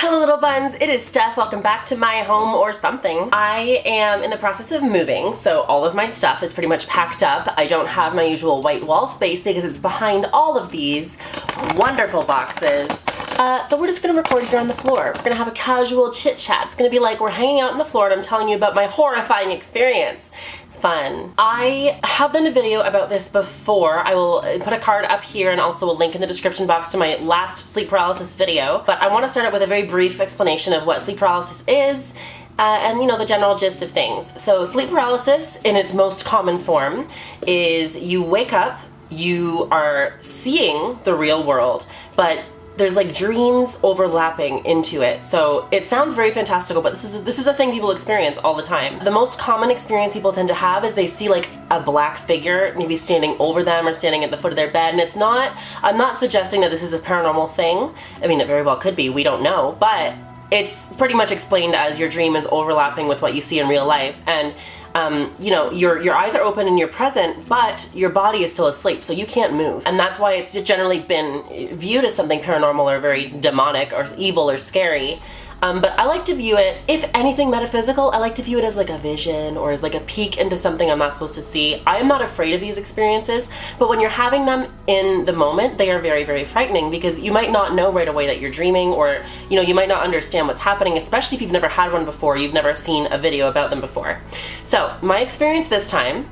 Hello little buns, it is Steph. Welcome back to my home or something. I am in the process of moving, so all of my stuff is pretty much packed up. I don't have my usual white wall space because it's behind all of these wonderful boxes. So we're just gonna record here on the floor. We're gonna have a casual chit chat. It's gonna be like we're hanging out on the floor and I'm telling you about my horrifying experience. Fun. I have done a video about this before. I will put a card up here and also a link in the description box to my last sleep paralysis video. But I want to start out with a very brief explanation of what sleep paralysis is and you know, the general gist of things. So sleep paralysis in its most common form is you wake up, you are seeing the real world, but there's like dreams overlapping into it. So it sounds very fantastical, but this is a thing people experience all the time. The most common experience people tend to have is they see like a black figure maybe standing over them or standing at the foot of their bed, and it's not, I'm not suggesting that this is a paranormal thing. I mean, it very well could be, we don't know, but it's pretty much explained as your dream is overlapping with what you see in real life. And you know, your eyes are open and you're present, but your body is still asleep, so you can't move. And that's why it's generally been viewed as something paranormal or very demonic or evil or scary. But I like to view it, if anything metaphysical, I like to view it as like a vision or as like a peek into something I'm not supposed to see. I am not afraid of these experiences, but when you're having them in the moment, they are very, very frightening because you might not know right away that you're dreaming, or you know, you might not understand what's happening, especially if you've never had one before, you've never seen a video about them before. So my experience this time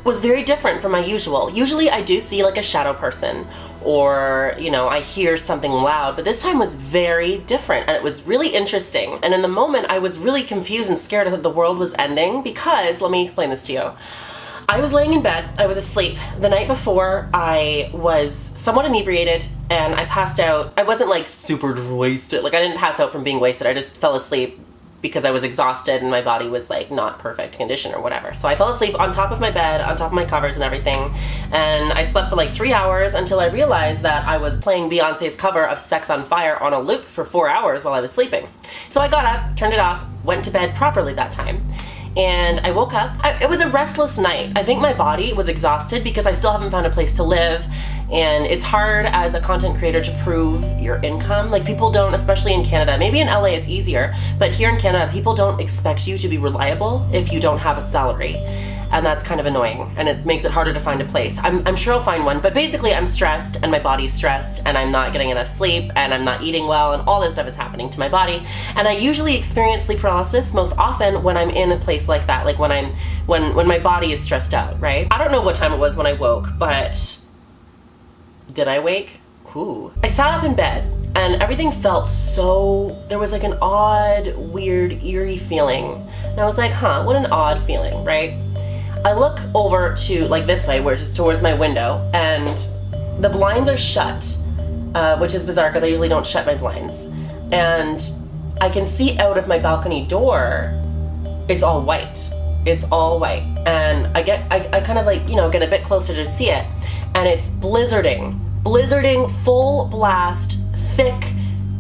was very different from my usual. Usually I do see like a shadow person, or you know, I hear something loud, but this time was very different and it was really interesting. And in the moment I was really confused and scared that the world was ending because, let me explain this to you. I was laying in bed, I was asleep. The night before I was somewhat inebriated and I passed out. I wasn't like super wasted, like I didn't pass out from being wasted, I just fell asleep because I was exhausted and my body was like not perfect condition or whatever. So I fell asleep on top of my bed, on top of my covers and everything, and I slept for like 3 hours until I realized that I was playing Beyonce's cover of Sex on Fire on a loop for 4 hours while I was sleeping. So I got up, turned it off, went to bed properly that time. And I woke up. It was a restless night. I think my body was exhausted because I still haven't found a place to live, and it's hard as a content creator to prove your income. Like, people don't, especially in Canada, maybe in LA it's easier, but here in Canada people don't expect you to be reliable if you don't have a salary. And that's kind of annoying, and it makes it harder to find a place. I'm sure I'll find one, but basically I'm stressed and my body's stressed and I'm not getting enough sleep and I'm not eating well and all this stuff is happening to my body. And I usually experience sleep paralysis most often when I'm in a place like that, like when my body is stressed out, right? I don't know what time it was when I woke, but did I wake? Ooh. I sat up in bed and everything felt so, there was like an odd, weird, eerie feeling. And I was like, huh, what an odd feeling, right? I look over to like this way, which is towards my window, and the blinds are shut, which is bizarre because I usually don't shut my blinds. And I can see out of my balcony door, it's all white. It's all white. And I kind of like, you know, get a bit closer to see it, and it's blizzarding, full blast, thick,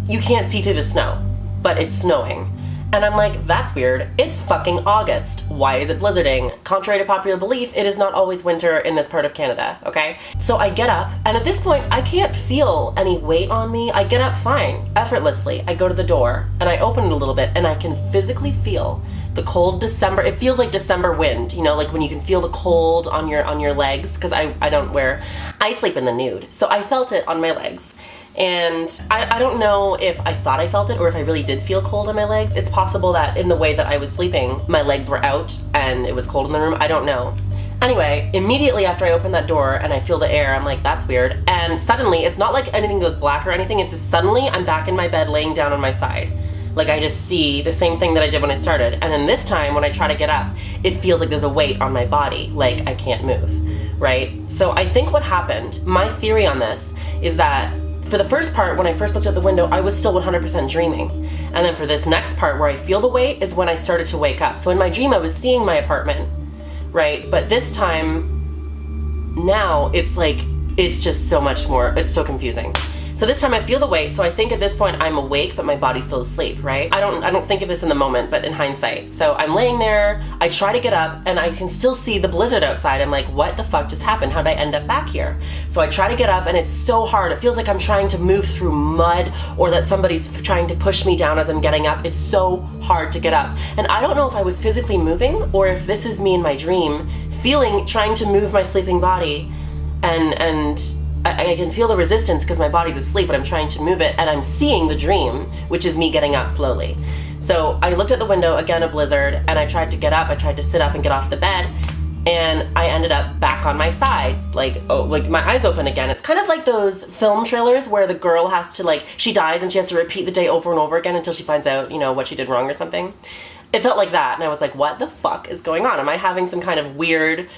you can't see through the snow, but it's snowing. And I'm like, that's weird. It's fucking August. Why is it blizzarding? Contrary to popular belief, it is not always winter in this part of Canada, okay? So I get up, and at this point, I can't feel any weight on me. I get up fine, effortlessly. I go to the door, and I open it a little bit, and I can physically feel the cold December, it feels like December wind, you know, like when you can feel the cold on your legs, because I sleep in the nude. So I felt it on my legs. And I don't know if I thought I felt it or if I really did feel cold on my legs. It's possible that in the way that I was sleeping, my legs were out and it was cold in the room. I don't know. Anyway, immediately after I open that door and I feel the air, I'm like, that's weird. And suddenly, it's not like anything goes black or anything. It's just suddenly I'm back in my bed laying down on my side. Like, I just see the same thing that I did when I started. And then this time when I try to get up, it feels like there's a weight on my body. Like I can't move, right? So I think what happened, my theory on this is that for the first part, when I first looked out the window, I was still 100% dreaming. And then for this next part where I feel the weight is when I started to wake up. So in my dream, I was seeing my apartment, right? But this time, now, it's like, it's just so much more, it's so confusing. So this time I feel the weight, so I think at this point I'm awake, but my body's still asleep, right? I don't think of this in the moment, but in hindsight. So I'm laying there, I try to get up, and I can still see the blizzard outside. I'm like, what the fuck just happened? How'd I end up back here? So I try to get up, and it's so hard. It feels like I'm trying to move through mud, or that somebody's trying to push me down as I'm getting up. It's so hard to get up. And I don't know if I was physically moving, or if this is me in my dream, trying to move my sleeping body, and I can feel the resistance because my body's asleep, but I'm trying to move it, and I'm seeing the dream, which is me getting up slowly. So I looked at the window, again a blizzard, and I tried to get up, I tried to sit up and get off the bed, and I ended up back on my side, like my eyes open again. It's kind of like those film trailers where the girl has to, she dies and she has to repeat the day over and over again until she finds out, what she did wrong or something. It felt like that, and I was like, what the fuck is going on? Am I having some kind of weird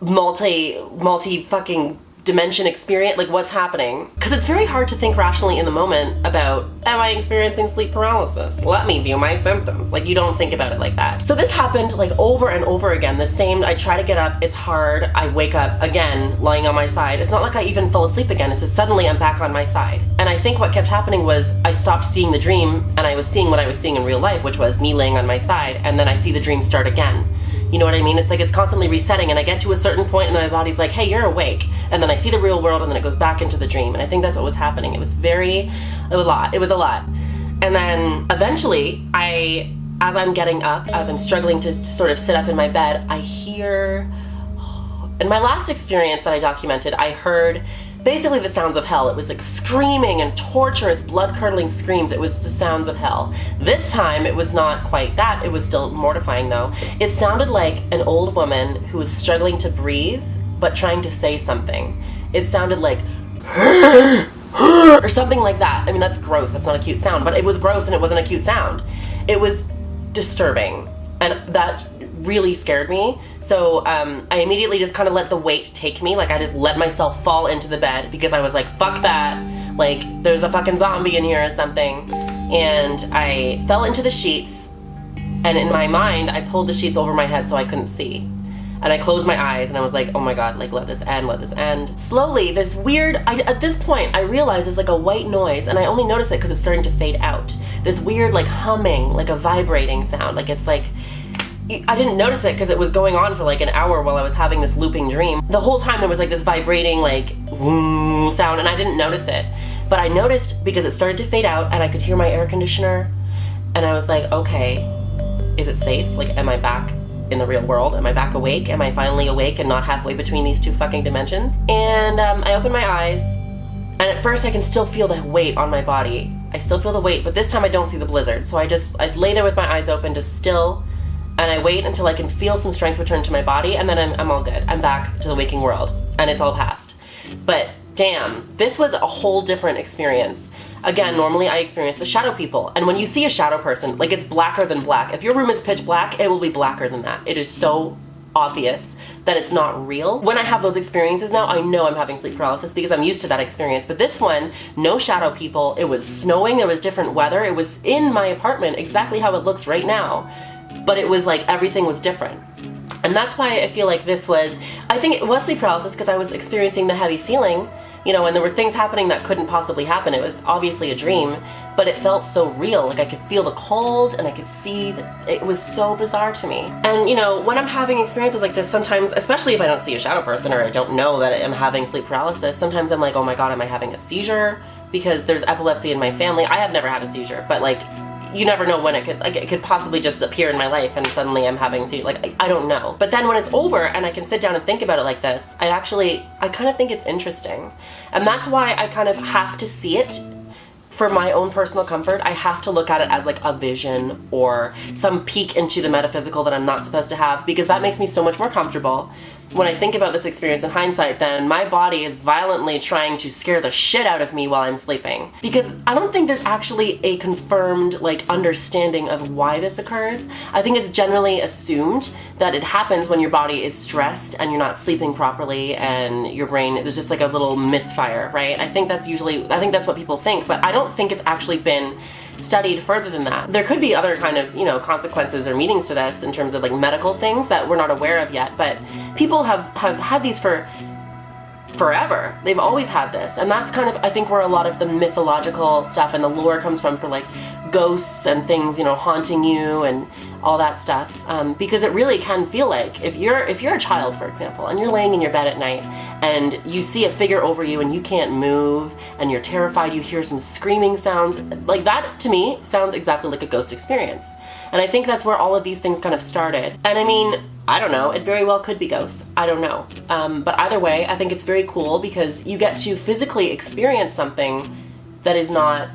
multi fucking dimension experience? Like, what's happening? Because it's very hard to think rationally in the moment about, am I experiencing sleep paralysis? Let me view my symptoms. Like, you don't think about it like that. So this happened over and over again. The same, I try to get up, it's hard, I wake up again, lying on my side. It's not like I even fell asleep again, it's just suddenly I'm back on my side. And I think what kept happening was I stopped seeing the dream, and I was seeing what I was seeing in real life, which was me laying on my side, and then I see the dream start again. You know what I mean? It's like it's constantly resetting, and I get to a certain point and my body's like, hey, you're awake. And then I see the real world, and then it goes back into the dream. And I think that's what was happening. It was a lot. And then eventually, as I'm getting up, as I'm struggling to sort of sit up in my bed, I hear, in my last experience that I documented, I heard basically the sounds of hell. It was like screaming and torturous, blood-curdling screams. It was the sounds of hell. This time, it was not quite that. It was still mortifying, though. It sounded like an old woman who was struggling to breathe, but trying to say something. It sounded like, or something like that. I mean, that's gross. That's not a cute sound, but it was gross, and it wasn't a cute sound. It was disturbing, and that really scared me. So I immediately just kind of let the weight take me. Like, I just let myself fall into the bed because I was like, fuck that. Like, there's a fucking zombie in here or something. And I fell into the sheets, and in my mind, I pulled the sheets over my head so I couldn't see. And I closed my eyes, and I was like, oh my God, like, let this end. Slowly, this weird, at this point, I realized there's like a white noise, and I only noticed it because it's starting to fade out. This weird, like, humming, like a vibrating sound. Like, it's like, I didn't notice it because it was going on for like an hour while I was having this looping dream. The whole time there was like this vibrating, like, sound, and I didn't notice it. But I noticed because it started to fade out, and I could hear my air conditioner, and I was like, okay, is it safe? Like, am I back in the real world? Am I back awake? Am I finally awake and not halfway between these two fucking dimensions? And I opened my eyes, and at first I can still feel the weight on my body. I still feel the weight, but this time I don't see the blizzard. So I lay there with my eyes open, just still, and I wait until I can feel some strength return to my body, and then I'm all good. I'm back to the waking world, and it's all past. But damn, this was a whole different experience. Again, normally I experience the shadow people, and when you see a shadow person, like, it's blacker than black. If your room is pitch black, it will be blacker than that. It is so obvious that it's not real. When I have those experiences now, I know I'm having sleep paralysis because I'm used to that experience. But this one, no shadow people. It was snowing, there was different weather. It was in my apartment, exactly how it looks right now. But it was like everything was different. And that's why I feel like I think it was sleep paralysis because I was experiencing the heavy feeling, and there were things happening that couldn't possibly happen. It was obviously a dream, but it felt so real. Like, I could feel the cold, and I could see that it was so bizarre to me. And when I'm having experiences like this, sometimes, especially if I don't see a shadow person or I don't know that I'm having sleep paralysis, sometimes I'm like, oh my God, am I having a seizure? Because there's epilepsy in my family. I have never had a seizure, but like, you never know when it could possibly just appear in my life and suddenly I'm having to, I don't know. But then when it's over and I can sit down and think about it like this, I kind of think it's interesting. And that's why I kind of have to see it for my own personal comfort. I have to look at it as like a vision or some peek into the metaphysical that I'm not supposed to have, because that makes me so much more comfortable. When I think about this experience in hindsight, then my body is violently trying to scare the shit out of me while I'm sleeping. Because I don't think there's actually a confirmed understanding of why this occurs. I think it's generally assumed that it happens when your body is stressed and you're not sleeping properly and your brain, there's just like a little misfire, right? I think that's what people think, but I don't think it's actually been studied further than that. There could be other kind of, consequences or meanings to this in terms of like medical things that we're not aware of yet, but people have had these for forever. They've always had this. And that's kind of, I think, where a lot of the mythological stuff and the lore comes from for like ghosts and things, you know, haunting you and all that stuff. Because it really can feel like if you're a child, for example, and you're laying in your bed at night and you see a figure over you and you can't move and you're terrified, you hear some screaming sounds, like that to me sounds exactly like a ghost experience. And I think that's where all of these things kind of started. And I mean, I don't know, it very well could be ghosts. I don't know. But either way, I think it's very cool because you get to physically experience something that is not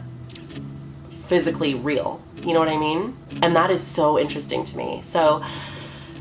physically real. You know what I mean? And that is so interesting to me. So,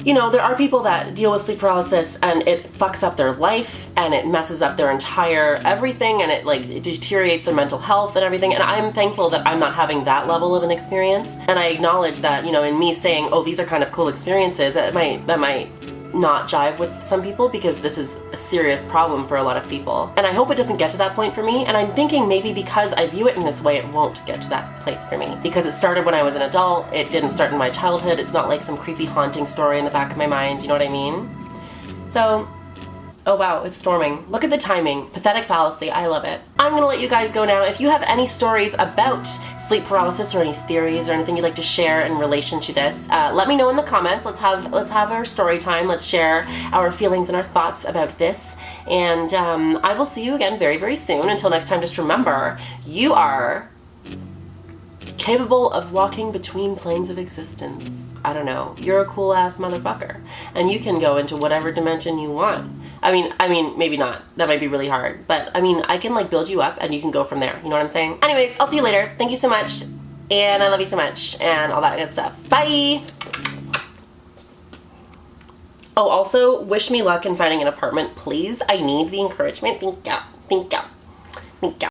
you know, there are people that deal with sleep paralysis and it fucks up their life and it messes up their entire everything and it deteriorates their mental health and everything. And I'm thankful that I'm not having that level of an experience. And I acknowledge that, you know, in me saying, oh, these are kind of cool experiences, that might not jive with some people because this is a serious problem for a lot of people. And I hope it doesn't get to that point for me. And I'm thinking maybe because I view it in this way, it won't get to that place for me. Because it started when I was an adult, it didn't start in my childhood, it's not like some creepy haunting story in the back of my mind, you know what I mean? So, oh wow, it's storming. Look at the timing. Pathetic fallacy, I love it. I'm gonna let you guys go now. If you have any stories about sleep paralysis or any theories or anything you'd like to share in relation to this, let me know in the comments. Let's have our story time. Let's share our feelings and our thoughts about this. And I will see you again very, very soon. Until next time, just remember, you are capable of walking between planes of existence. I don't know. You're a cool ass motherfucker. And you can go into whatever dimension you want. I mean, maybe not. That might be really hard. But I mean, I can like build you up and you can go from there. You know what I'm saying? Anyways, I'll see you later. Thank you so much. And I love you so much. And all that good stuff. Bye! Oh, also, wish me luck in finding an apartment, please. I need the encouragement. Thank you. Thank you. Thank you.